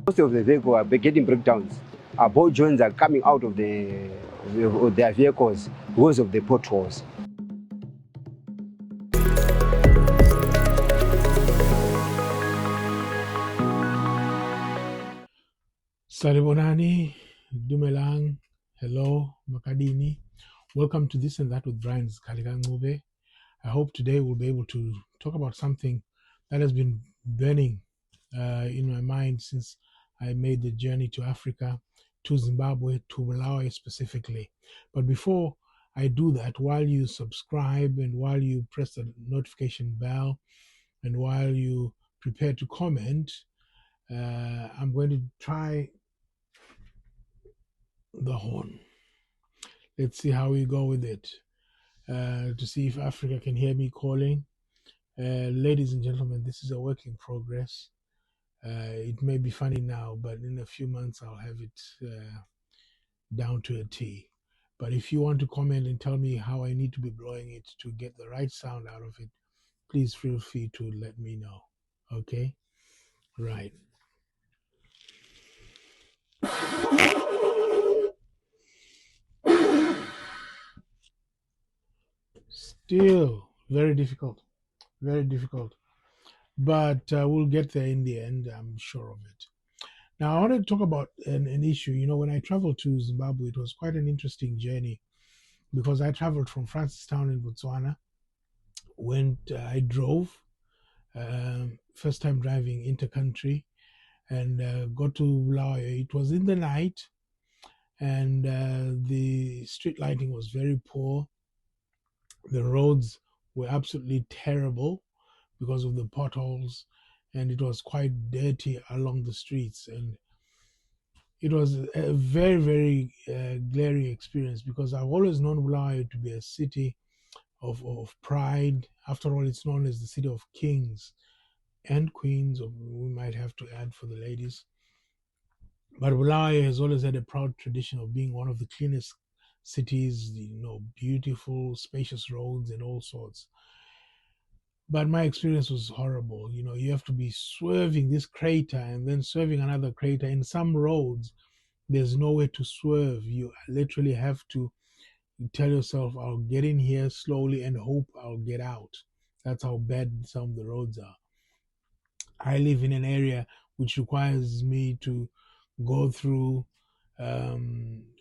Most of the vehicles are getting breakdowns. Ball joints are coming out of of their vehicles because of the potholes. Saribonani, Dumelang, hello, Makadini. Welcome to This and That with Brian Skaligang. I hope today we'll be able to talk about something that has been burning in my mind since I made the journey to Africa, to Zimbabwe, to Bulawayo specifically. But before I do that, while you subscribe and while you press the notification bell and while you prepare to comment, I'm going to try the horn. Let's see how we go with it. To see if Africa can hear me calling. Ladies and gentlemen, this is a work in progress. It may be funny now, but in a few months I'll have it down to a T. But if you want to comment and tell me how I need to be blowing it to get the right sound out of it, please feel free to let me know. Okay? Right. Still very difficult. Very difficult. But we'll get there in the end, I'm sure of it. Now, I want to talk about an issue. You know, when I traveled to Zimbabwe, it was quite an interesting journey because I traveled from Francistown in Botswana. I drove, first time driving intercountry, and got to Bulawayo. It was in the night, and the street lighting was very poor. The roads were absolutely terrible because of the potholes, and it was quite dirty along the streets. And it was a very, very glaring experience because I've always known Bulawayo to be a city of pride. After all, it's known as the city of kings and queens, or we might have to add for the ladies. But Bulawayo has always had a proud tradition of being one of the cleanest cities, beautiful, spacious roads and all sorts. But my experience was horrible. You have to be swerving this crater and then swerving another crater. In some roads, there's nowhere to swerve. You literally have to tell yourself, I'll get in here slowly and hope I'll get out. That's how bad some of the roads are. I live in an area which requires me to go through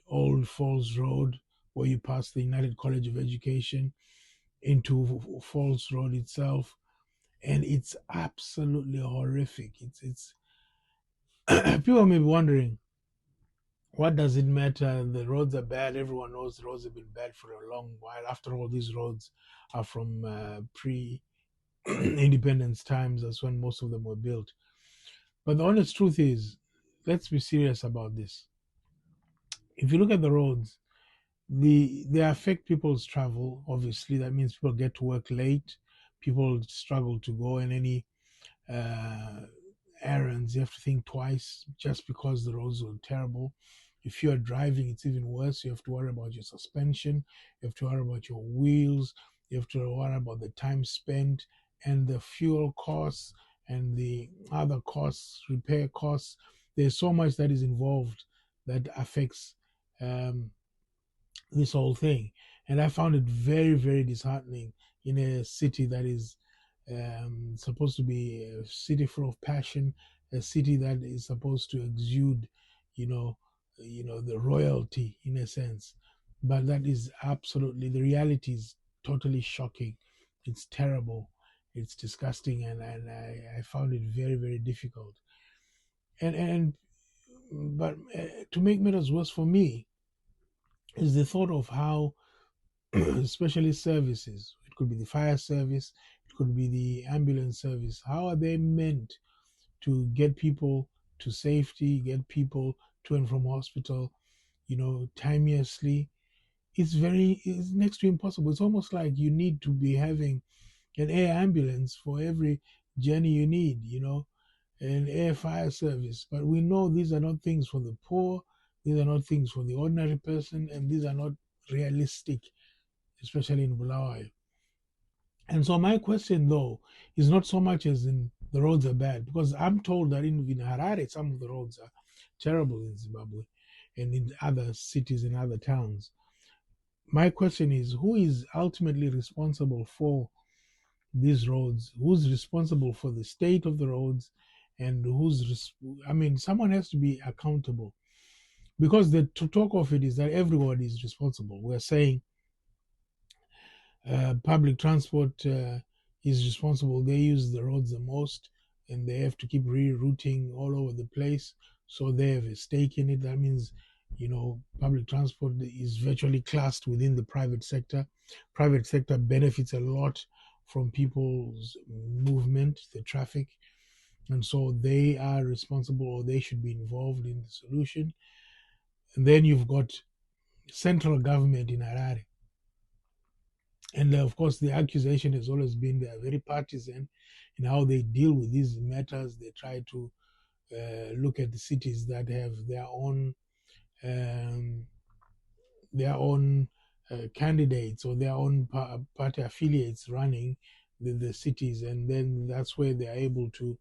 Old Falls Road, where you pass the United College of Education, into Falls Road itself, and it's absolutely horrific. It's people may be wondering, what does it matter? The roads are bad. Everyone knows the roads have been bad for a long while. After all, these roads are from pre-independence times. That's when most of them were built. But the honest truth is, let's be serious about this. If you look at the roads, they affect people's travel. Obviously, that means people get to work late. People struggle to go in any uh, errands. You have to think twice just because the roads are terrible. If you're driving, it's even worse. You have to worry about your suspension. You have to worry about your wheels. You have to worry about the time spent and the fuel costs and the other costs, repair costs. There's so much that is involved that affects um, this whole thing. And I found it very, very disheartening in a city that is supposed to be a city full of passion, a city that is supposed to exude, you know, the royalty in a sense. But that is absolutely, the reality is totally shocking. It's terrible. It's disgusting, and I found it very, very difficult. And but to make matters worse for me is the thought of how especially services. It could be the fire service, it could be the ambulance service. How are they meant to get people to safety, get people to and from hospital, timeously? It's next to impossible. It's almost like you need to be having an air ambulance for every journey you need, an air fire service. But we know these are not things for the poor, these are not things for the ordinary person, and these are not realistic, especially in Bulawayo. And so my question though is not so much as in the roads are bad, because I'm told that in Harare some of the roads are terrible in Zimbabwe and in other cities and other towns. My question is, who is ultimately responsible for these roads? Who's responsible for the state of the roads? And I mean, someone has to be accountable, because the to talk of it is that everybody is responsible. We're saying public transport is responsible. They use the roads the most, and they have to keep rerouting all over the place. So they have a stake in it. That means, public transport is virtually classed within the private sector. Private sector benefits a lot from people's movement, the traffic, and so they are responsible, or they should be involved in the solution. And then you've got central government in Harare. And of course, the accusation has always been they are very partisan in how they deal with these matters. They try to look at the cities that have um, their own candidates, or their own party affiliates running the cities, and then that's where they are able to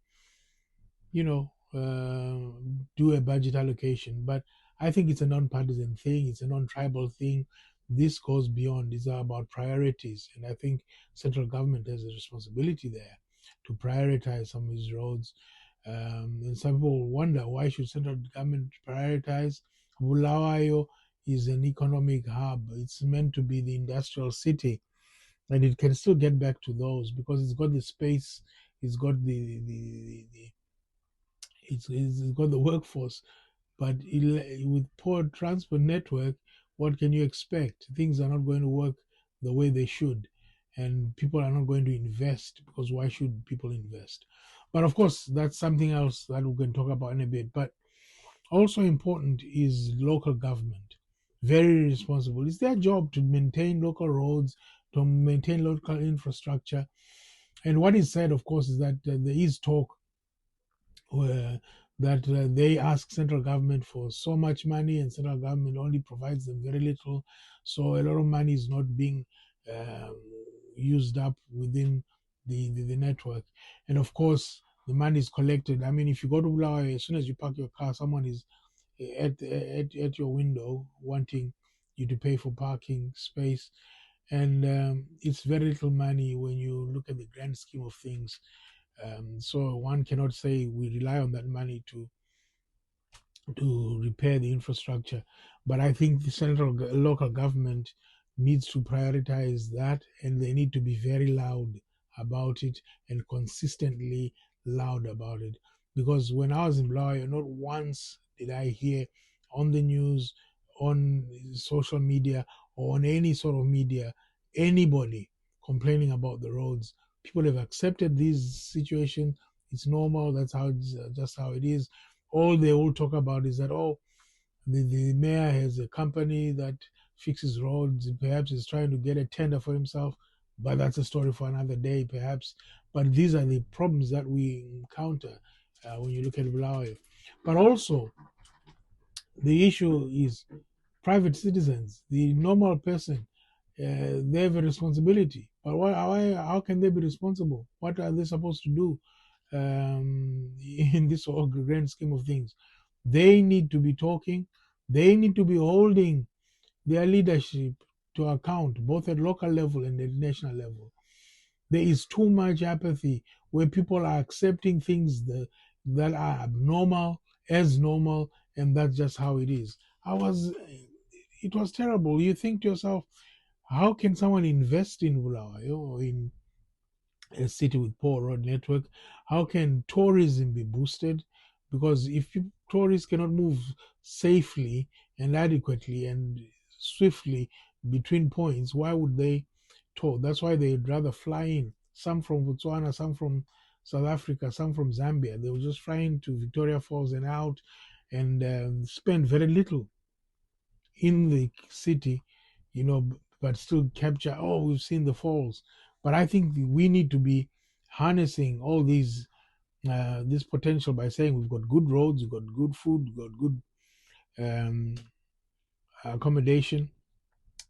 do a budget allocation. But I think it's a non-partisan thing. It's a non-tribal thing. This goes beyond. These are about priorities, and I think central government has a responsibility there to prioritize some of these roads. And some people wonder, why should central government prioritize? Bulawayo is an economic hub. It's meant to be the industrial city, and it can still get back to those because it's got the space, it's got it's got the workforce, but with poor transport network, what can you expect? Things are not going to work the way they should, and people are not going to invest, because why should people invest? But of course, that's something else that we can talk about in a bit. But also important is local government. Very responsible. It's their job to maintain local roads, to maintain local infrastructure. And what is said, of course, is that there is talk that they ask central government for so much money, and central government only provides them very little. So a lot of money is not being um, used up within the network. And of course, the money is collected. I mean, if you go to Bulawayo, as soon as you park your car, someone is at your window wanting you to pay for parking space. And it's very little money when you look at the grand scheme of things. So one cannot say we rely on that money to repair the infrastructure. But I think the local government needs to prioritize that, and they need to be very loud about it, and consistently loud about it. Because when I was in Bulawayo, not once did I hear on the news, on social media, or on any sort of media, anybody complaining about the roads. People have accepted this situation. It's normal. That's how it's just how it is. All they all talk about is that, oh, the mayor has a company that fixes roads. Perhaps he's trying to get a tender for himself, but that's a story for another day, perhaps. But these are the problems that we encounter when you look at Bulawayo. But also, the issue is private citizens, the normal person. They have a responsibility. But how can they be responsible? What are they supposed to do in this whole grand scheme of things? They need to be talking. They need to be holding their leadership to account, both at local level and at national level. There is too much apathy where people are accepting things that are abnormal as normal, and that's just how it is. It was terrible. You think to yourself, how can someone invest in Bulawayo, or in a city with poor road network? How can tourism be boosted? Because if tourists cannot move safely and adequately and swiftly between points, why would they tour? That's why they'd rather fly in. Some from Botswana, some from South Africa, some from Zambia. They will just fly into Victoria Falls and out, and spend very little in the city, but still capture, oh, we've seen the falls. But I think we need to be harnessing all this potential by saying we've got good roads, we've got good food, we've got good um, accommodation,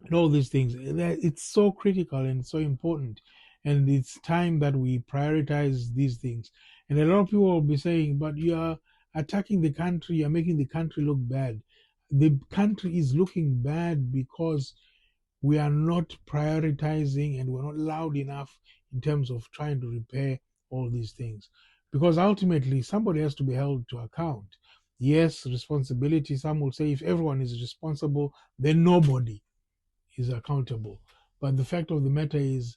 and all these things. It's so critical and so important. and it's time that we prioritize these things. And a lot of people will be saying, but you are attacking the country, you're making the country look bad. The country is looking bad because we are not prioritizing and we're not loud enough in terms of trying to repair all these things. Because ultimately, somebody has to be held to account. Yes, responsibility. Some will say if everyone is responsible, then nobody is accountable. But the fact of the matter is,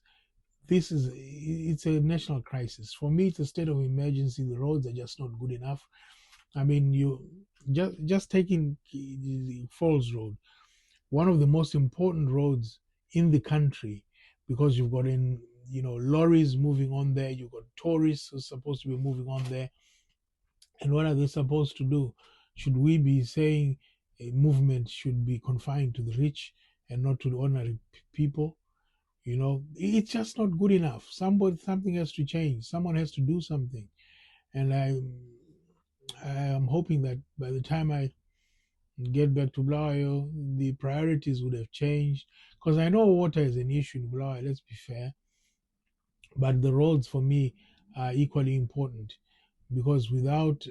it's a national crisis. For me, it's a state of emergency. The roads are just not good enough. I mean, you just taking the Falls Road, one of the most important roads in the country, because you've got lorries moving on there, you've got tourists who are supposed to be moving on there, and what are they supposed to do? Should we be saying a movement should be confined to the rich and not to the ordinary people? It's just not good enough. Something has to change. Someone has to do something, and I am hoping that by the time I get back to Bulawayo, the priorities would have changed. Because I know water is an issue in Bulawayo, let's be fair, but the roads for me are equally important, because without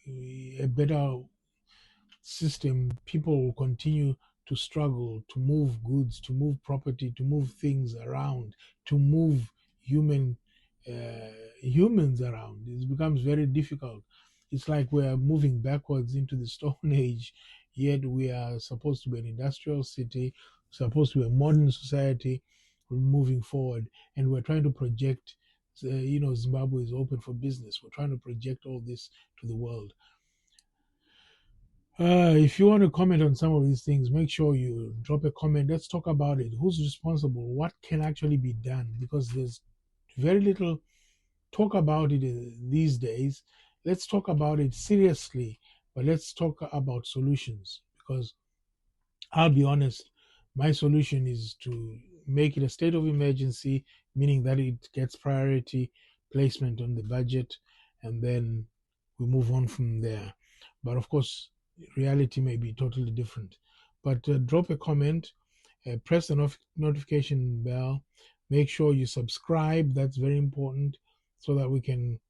a better system, people will continue to struggle to move goods, to move property, to move things around, to move human humans around. It becomes very difficult. It's like we're moving backwards into the Stone Age, yet we are supposed to be an industrial city, supposed to be a modern society. We're moving forward, and we're trying to project. Zimbabwe is open for business. We're trying to project all this to the world. If you want to comment on some of these things, make sure you drop a comment. Let's talk about it. Who's responsible? What can actually be done? Because there's very little talk about it these days. Let's talk about it seriously, but let's talk about solutions. Because I'll be honest, my solution is to make it a state of emergency, meaning that it gets priority placement on the budget, and then we move on from there. But of course, reality may be totally different. But drop a comment, press the notification bell, make sure you subscribe. That's very important, so that we can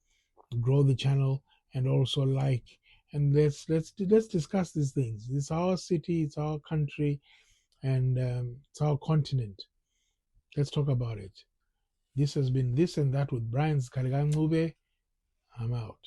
grow the channel, and also like. And let's discuss these things. It's our city, it's our country, and it's our continent. Let's talk about it. This has been This and That with Brian's Kaligangube. I'm out.